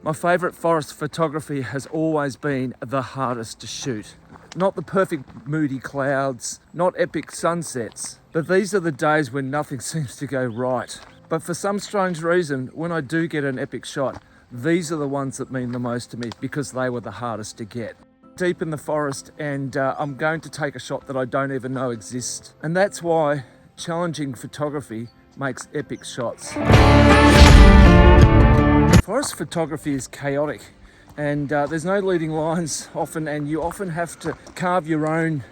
My favourite forest photography has always been the hardest to shoot. Not the perfect moody clouds, not epic sunsets, but these are the days when nothing seems to go right. But for some strange reason, when I do get an epic shot, these are the ones that mean the most to me because they were the hardest to get. Deep in the forest, and I'm going to take a shot that I don't even know exists. And that's why challenging photography makes epic shots. Forest photography is chaotic, and there's no leading lines often, and you often have to carve your own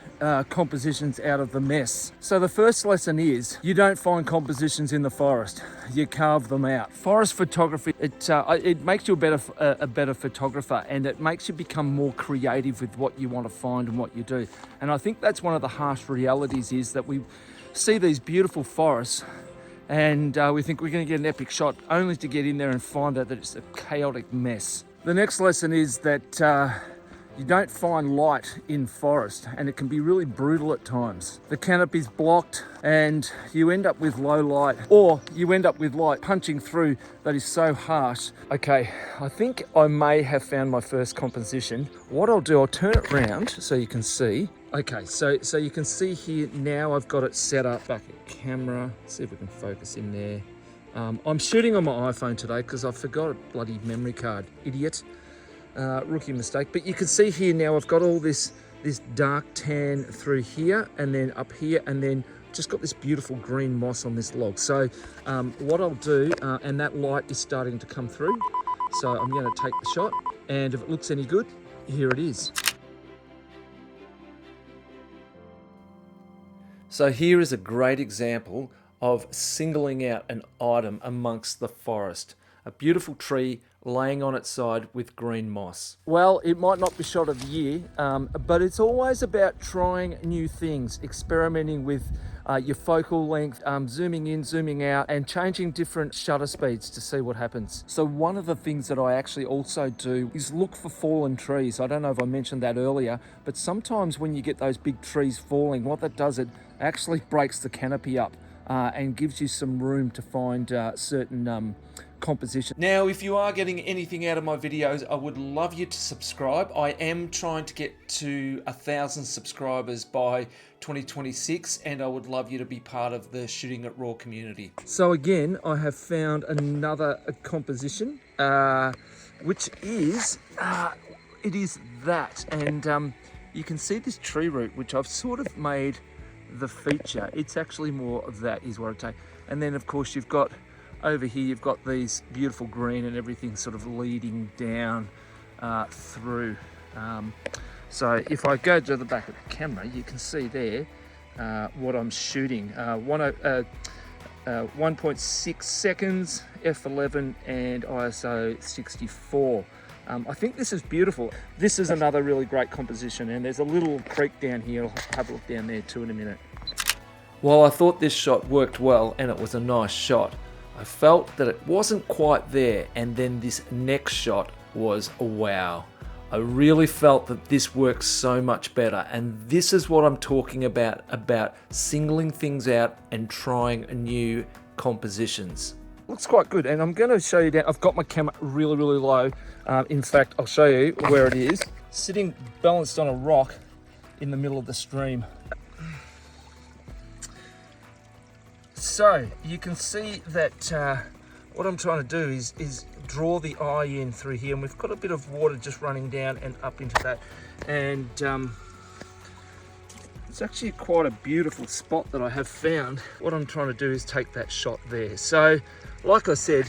compositions out of the mess. So the first lesson is you don't find compositions in the forest, you carve them out. Forest photography, it makes you a better photographer, and it makes you become more creative with what you want to find and what you do. And I think that's one of the harsh realities, is that we see these beautiful forests and we think we're going to get an epic shot, only to get in there and find out that it's a chaotic mess. The next lesson is that you don't find light in forest, and it can be really brutal at times. The canopy's blocked and you end up with low light, or you end up with light punching through that is so harsh. Okay, I think I may have found my first composition. What I'll do, I'll turn it around so you can see. Okay, so you can see here now I've got it set up. Back at camera, see if we can focus in there. I'm shooting on my iPhone today because I forgot a bloody memory card. Idiot. Rookie mistake. But you can see here now I've got all this dark tan through here and then up here, and then just got this beautiful green moss on this log. So what I'll do, and that light is starting to come through, so I'm going to take the shot, and if it looks any good, here it is. So here is a great example of singling out an item amongst the forest. A beautiful tree laying on its side with green moss. Well, it might not be shot of the year, but it's always about trying new things, experimenting with your focal length, zooming in, zooming out, and changing different shutter speeds to see what happens. So one of the things that I actually also do is look for fallen trees. I don't know if I mentioned that earlier, but sometimes when you get those big trees falling, what that does, it actually breaks the canopy up and gives you some room to find certain composition. Now, if you are getting anything out of my videos, I would love you to subscribe. I am trying to get to 1,000 subscribers by 2026, and I would love you to be part of the Shooting at Raw community. So again, I have found another composition, which is, it is that, and you can see this tree root, which I've sort of made the feature. It's actually more of that is what I take. And then of course you've got over here, you've got these beautiful green and everything sort of leading down through. So if I go to the back of the camera, you can see there what I'm shooting. 1.6 seconds, f11 and ISO 64. I think this is beautiful. This is another really great composition, and there's a little creek down here. I'll have a look down there too in a minute. While I thought this shot worked well and it was a nice shot, I felt that it wasn't quite there, and then this next shot was wow. I really felt that this works so much better, and this is what I'm talking about singling things out and trying new compositions. Looks quite good, and I'm going to show you down. I've got my camera really low. In fact, I'll show you where it is. Sitting balanced on a rock in the middle of the stream. So you can see that what I'm trying to do is draw the eye in through here, and we've got a bit of water just running down and up into that, and it's actually quite a beautiful spot that I have found. What I'm trying to do is take that shot there. So like I said,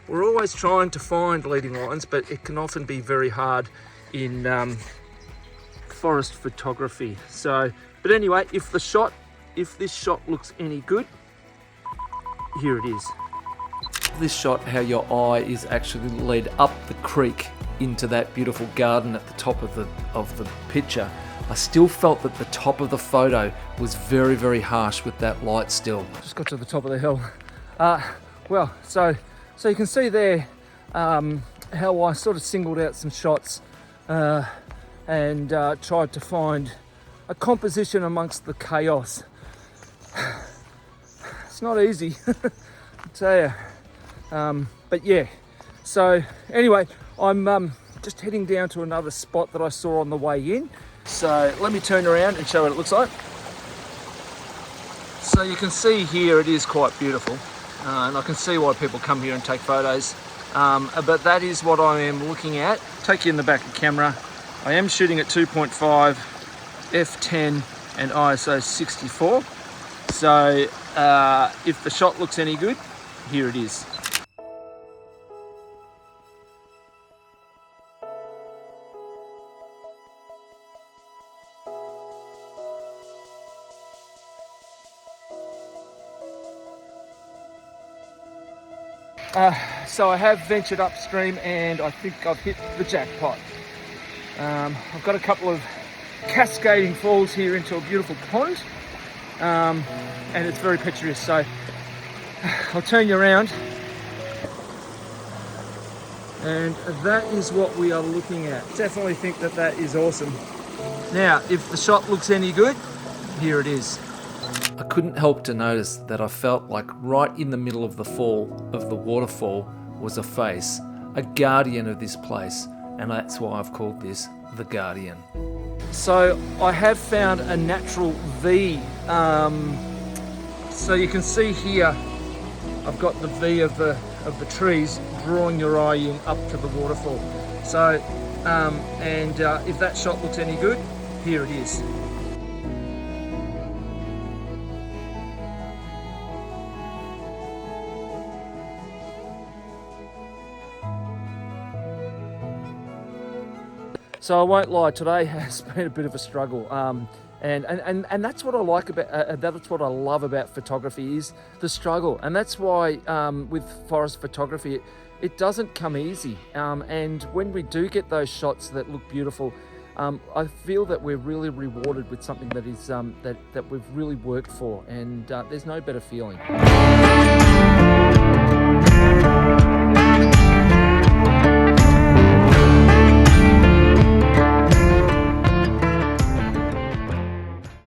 we're always trying to find leading lines, but it can often be very hard in forest photography. So, but anyway, if this shot looks any good, here it is. This shot, how your eye is actually led up the creek into that beautiful garden at the top of the picture. I still felt that the top of the photo was very harsh with that light still. Just got to the top of the hill. Well, so you can see there how I sort of singled out some shots and tried to find a composition amongst the chaos. It's not easy, I tell you. But yeah, So anyway, I'm just heading down to another spot that I saw on the way in. So let me turn around and show what it looks like. So you can see here it is quite beautiful, and I can see why people come here and take photos. But that is what I am looking at. Take you in the back of the camera. I am shooting at 2.5, f10 and ISO 64. So if the shot looks any good, here it is. So I have ventured upstream and I think I've hit the jackpot. I've got a couple of cascading falls here into a beautiful pond, and it's very picturesque. So I'll turn you around, and that is what we are looking at. Definitely think that that is awesome. Now, if the shot looks any good, here it is. I couldn't help to notice that I felt like right in the middle of the fall of the waterfall was a face, a guardian of this place, and that's why I've called this the Guardian. So I have found a natural V. So you can see here, I've got the V of the trees drawing your eye in up to the waterfall. So, if that shot looks any good, here it is. So I won't lie, today has been a bit of a struggle, and that's what I like about that's what I love about photography, is the struggle, and that's why with forest photography it doesn't come easy, and when we do get those shots that look beautiful, I feel that we're really rewarded with something that is that we've really worked for, and there's no better feeling.